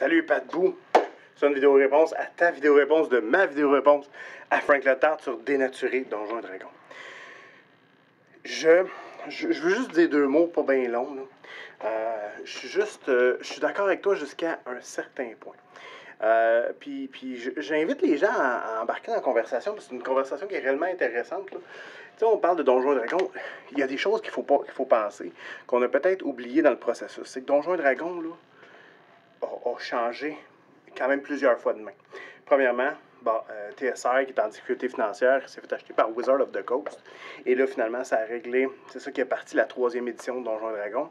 Salut Pat Bou! C'est une vidéo réponse à ta vidéo réponse de ma vidéo réponse à Frank Letarte sur Dénaturer Donjons et Dragons. Je veux juste dire deux mots pas bien longs. Je suis d'accord avec toi jusqu'à un certain point. Puis j'invite les gens à embarquer dans la conversation, parce que c'est une conversation qui est réellement intéressante. Là. Tu sais, on parle de Donjons et Dragons, il y a des choses qu'il faut penser, qu'on a peut-être oubliées dans le processus. C'est que Donjons et Dragons, là, a changé quand même plusieurs fois de main. Premièrement, TSR, qui est en difficulté financière, s'est fait acheter par Wizard of the Coast. Et là, finalement, ça a réglé. C'est ça qui est parti la 3e édition de Donjons et Dragons.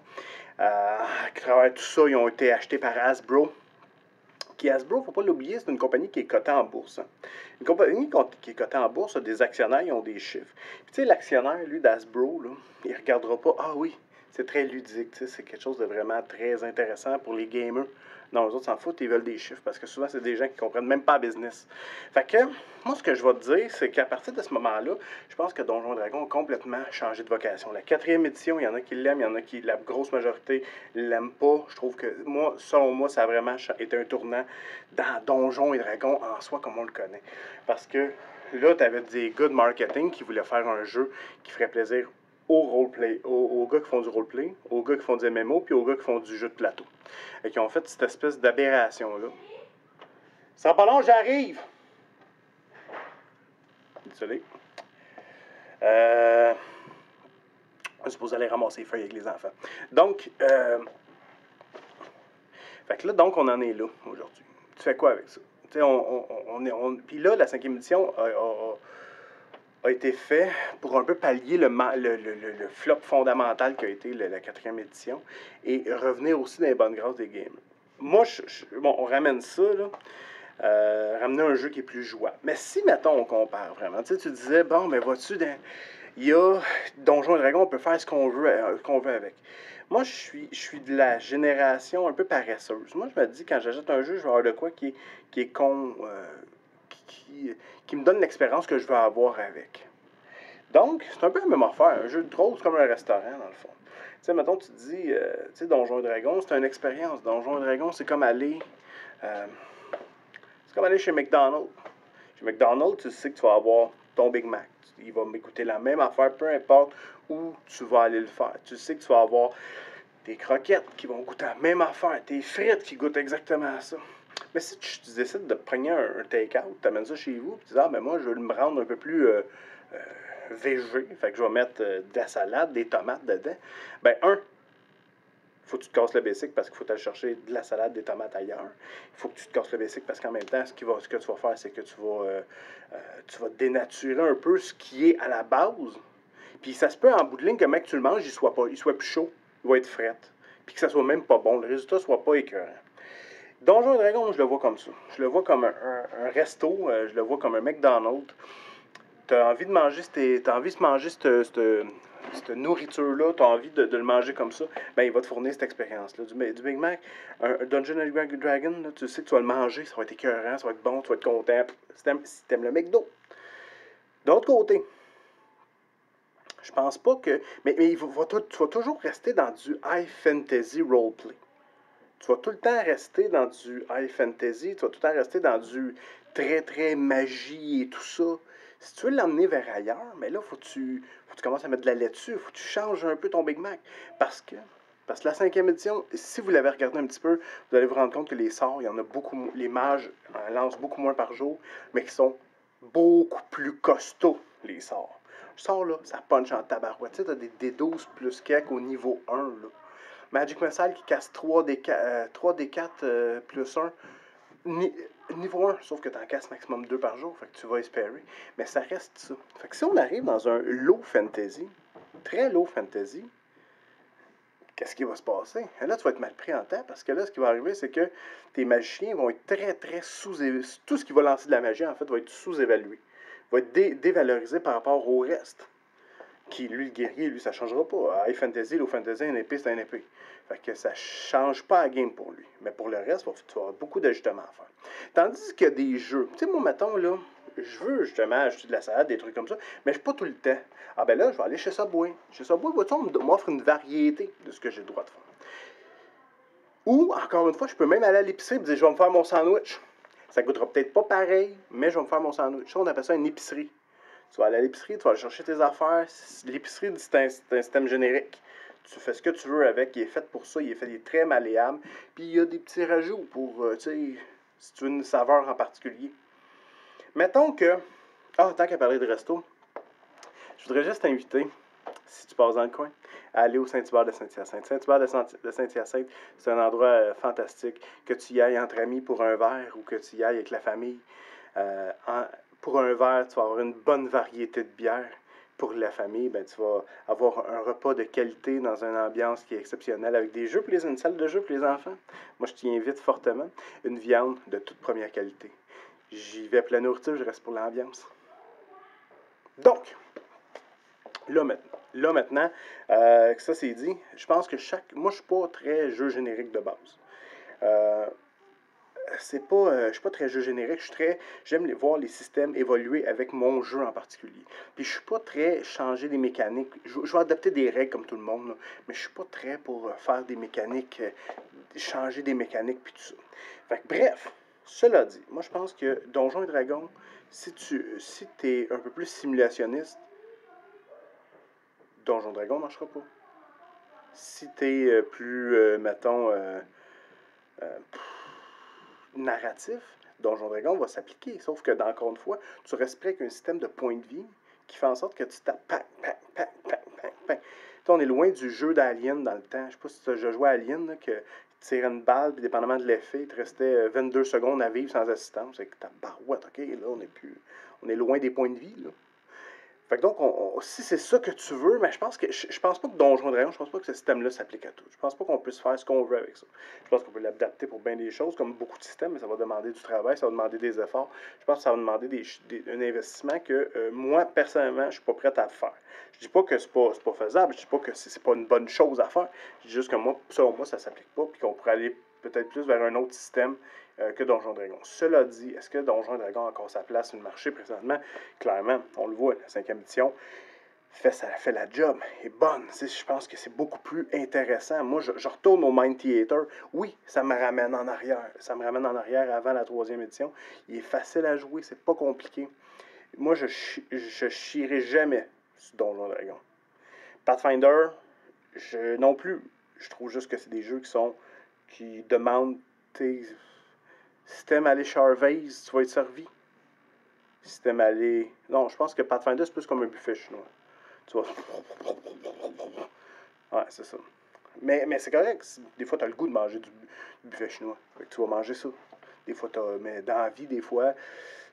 À travers tout ça, ils ont été achetés par Hasbro. Hasbro, il ne faut pas l'oublier, c'est une compagnie qui est cotée en bourse. Hein. Une compagnie qui est cotée en bourse a des actionnaires, ils ont des chiffres. Puis, tu sais, l'actionnaire, lui, d'Hasbro, là, il ne regardera pas, ah oui, c'est très ludique, c'est quelque chose de vraiment très intéressant pour les gamers. Non, les autres s'en foutent, ils veulent des chiffres, parce que souvent, c'est des gens qui ne comprennent même pas le business. Fait que, moi, ce que je vais te dire, c'est qu'à partir de ce moment-là, je pense que Donjons et Dragons a complètement changé de vocation. La 4e édition, il y en a qui l'aiment, il y en a qui, la grosse majorité, l'aiment pas. Je trouve que, moi, selon moi, ça a vraiment été un tournant dans Donjons et Dragons en soi, comme on le connaît. Parce que là, tu avais des gars de marketing qui voulaient faire un jeu qui ferait plaisir aux gars qui font du roleplay, aux gars qui font du MMO, puis aux gars qui font du jeu de plateau. Et qui ont fait cette espèce d'aberration-là. Ça sera pas long, j'arrive! Désolé. Je suis supposé aller ramasser les feuilles avec les enfants. Donc, fait que là, donc, on en est là, aujourd'hui. Tu fais quoi avec ça? Tu sais, puis là, la 5e édition a été fait pour un peu pallier le flop fondamental qui a été la 4e édition et revenir aussi dans les bonnes grâces des gamers. Moi, bon, on ramène ça, là, ramener un jeu qui est plus jouable. Mais si, mettons, on compare vraiment, tu sais, tu disais, bon, mais vois-tu, il y a Donjons et Dragons, on peut faire ce qu'on veut avec. Moi, je suis de la génération un peu paresseuse. Moi, je me dis, quand j'achète un jeu, je vais avoir de quoi qui est con, qui me donne l'expérience que je veux avoir avec. Donc, c'est un peu la même affaire. Un jeu de rôle, c'est comme un restaurant, dans le fond. Tu sais, mettons, tu te dis, tu sais, Donjons et Dragons, c'est une expérience. Donjons et Dragons, c'est comme aller chez McDonald's. Chez McDonald's, tu sais que tu vas avoir ton Big Mac. Il va m'écouter la même affaire, peu importe où tu vas aller le faire. Tu sais que tu vas avoir tes croquettes qui vont goûter la même affaire, tes frites qui goûtent exactement à ça. Mais si tu décides de prendre un take-out, tu amènes ça chez vous, tu dis, ah, mais moi, je veux me rendre un peu plus végé, fait que je vais mettre de la salade, des tomates dedans. Ben, il faut que tu te casses le basic parce qu'il faut aller chercher de la salade, des tomates ailleurs. Il faut que tu te casses le basic parce qu'en même temps, ce que tu vas faire, c'est que tu vas dénaturer un peu ce qui est à la base. Puis ça se peut en bout de ligne que le mec, tu le manges, il soit plus chaud, il va être fret. Puis que ça soit même pas bon, le résultat soit pas écœurant. Donjons et Dragons, je le vois comme ça. Je le vois comme un resto, je le vois comme un McDonald's. T'as envie de manger cette nourriture-là, tu as envie de le manger comme ça, ben il va te fournir cette expérience-là. Du Big Mac, un Dungeon and Dragon, là, tu sais que tu vas le manger, ça va être écœurant, ça va être bon, tu vas être content, si t'aimes le McDo. D'autre côté, je pense pas que... Mais tu vas toujours rester dans du high fantasy roleplay. Tu vas tout le temps rester dans du high fantasy, tu vas tout le temps rester dans du très, très magie et tout ça. Si tu veux l'emmener vers ailleurs, mais là, faut que tu commences à mettre de la laitue, faut que tu changes un peu ton Big Mac. Parce que la 5e édition, si vous l'avez regardé un petit peu, vous allez vous rendre compte que les sorts, il y en a beaucoup, les mages en lancent beaucoup moins par jour, mais qui sont beaucoup plus costauds, les sorts. Le sort, là, ça punch en tabarouette. Tu sais, t'as des D12 plus quelques au niveau 1, là. Magic Missile qui casse 3D4 plus 1. Niveau 1, sauf que tu en casses maximum 2 par jour, fait que tu vas espérer. Mais ça reste ça. Fait que si on arrive dans un low fantasy, très low fantasy, qu'est-ce qui va se passer? Et là, tu vas être mal pris en temps, parce que là, ce qui va arriver, c'est que tes magiciens vont être très, très sous-évalués. Tout ce qui va lancer de la magie, en fait, va être sous-évalué. Va être dévalorisé par rapport au reste. Qui, lui, le guerrier, lui, ça ne changera pas. High Fantasy, Low Fantasy, une épée, c'est une épée. Fait que ça ne change pas la game pour lui. Mais pour le reste, tu vas avoir beaucoup d'ajustements à faire. Tandis qu'il y a des jeux. Tu sais, moi, mettons, là, je veux justement acheter de la salade, des trucs comme ça, mais je ne suis pas tout le temps. Ah ben là, je vais aller chez Subway. Chez Subway, on m'offre une variété de ce que j'ai le droit de faire. Ou, encore une fois, je peux même aller à l'épicerie et dire, je vais me faire mon sandwich. Ça ne goûtera peut-être pas pareil, mais je vais me faire mon sandwich. Ça, on appelle ça une épicerie. Tu vas aller à l'épicerie, tu vas aller chercher tes affaires. L'épicerie, c'est un système générique. Tu fais ce que tu veux avec. Il est fait pour ça. Il est très malléable. Puis il y a des petits rajouts pour, tu sais, si tu veux une saveur en particulier. Mettons que, tant qu'à parler de resto, je voudrais juste t'inviter, si tu passes dans le coin, à aller au Saint-Hubert de Saint-Hyacinthe. Saint-Hubert de Saint-Hyacinthe, c'est un endroit fantastique. Que tu y ailles entre amis pour un verre ou que tu y ailles avec la famille. Pour un verre, tu vas avoir une bonne variété de bières. Pour la famille, ben, tu vas avoir un repas de qualité dans une ambiance qui est exceptionnelle avec des jeux, une salle de jeux pour les enfants. Moi, je t'y invite fortement. Une viande de toute première qualité. J'y vais pour la nourriture, je reste pour l'ambiance. Donc, là maintenant, que ça c'est dit, je pense que moi, je suis pas très jeu générique de base. Je suis pas très jeu générique, j'aime voir les systèmes évoluer avec mon jeu en particulier. Puis je suis pas très changer des mécaniques. Je vais adapter des règles comme tout le monde, là, mais je suis pas très pour faire des mécaniques, changer des mécaniques puis tout ça. Fait que, bref, cela dit, moi je pense que Donjons et Dragons, si t'es un peu plus simulationniste, Donjons et Dragons ne marchera pas. Si t'es plus, mettons, narratif, Donjon Dragon va s'appliquer. Sauf que, encore une fois, tu respectes un système de points de vie qui fait en sorte que tu tapes pac, pac, pac, pac, pac, pac. On est loin du jeu d'Alien dans le temps. Je sais pas si tu as déjà joué à Alien, là, que tu tirais une balle, puis dépendamment de l'effet, il te restait 22 secondes à vivre sans assistance. C'est que ta barouette, ok, là, on est loin des points de vie, là. Fait que donc, si c'est ça que tu veux, mais je pense pas que Donjon Dragon, je pense pas que ce système-là s'applique à tout. Je pense pas qu'on puisse faire ce qu'on veut avec ça. Je pense qu'on peut l'adapter pour bien des choses, comme beaucoup de systèmes, mais ça va demander du travail, ça va demander des efforts. Je pense que ça va demander un investissement que moi, personnellement, je suis pas prêt à faire. Je dis pas que c'est pas faisable, je dis pas que c'est pas une bonne chose à faire. Je dis juste que moi, selon moi, ça s'applique pas, puis qu'on pourrait aller peut-être plus vers un autre système que Donjon Dragon. Cela dit, est-ce que Donjon Dragon a encore sa place sur le marché présentement? Clairement, on le voit, la 5e édition fait la job, est bonne. Je pense que c'est beaucoup plus intéressant. Moi, je retourne au Mind Theater. Oui, ça me ramène en arrière. Ça me ramène en arrière avant la 3e édition. Il est facile à jouer, c'est pas compliqué. Moi, je chierai jamais sur Donjon Dragon. Pathfinder, non plus. Je trouve juste que c'est des jeux qui demandent si t'aimes aller Charvez, tu vas être servi. Si t'aimes aller... Non, je pense que Pathfinder, c'est plus comme un buffet chinois. Tu vas... Ouais, c'est ça. Mais c'est correct. Des fois, t'as le goût de manger du buffet chinois. Fait que tu vas manger ça. Des fois, mais dans la vie, des fois...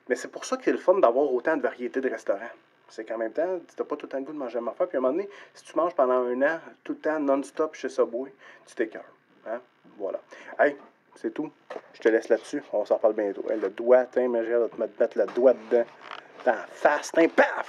Mais c'est pour ça que c'est le fun d'avoir autant de variétés de restaurants. C'est qu'en même temps, tu n'as pas tout le temps le goût de manger à ma affaire. Puis à un moment donné, si tu manges pendant un an, tout le temps, non-stop chez Subway, tu t'écœures. Hein? Voilà. Hey, c'est tout. Je te laisse là-dessus. On s'en reparle bientôt. Hey, le doigt, mais j'ai hâte de me mettre le doigt dedans. Dans la face, paf!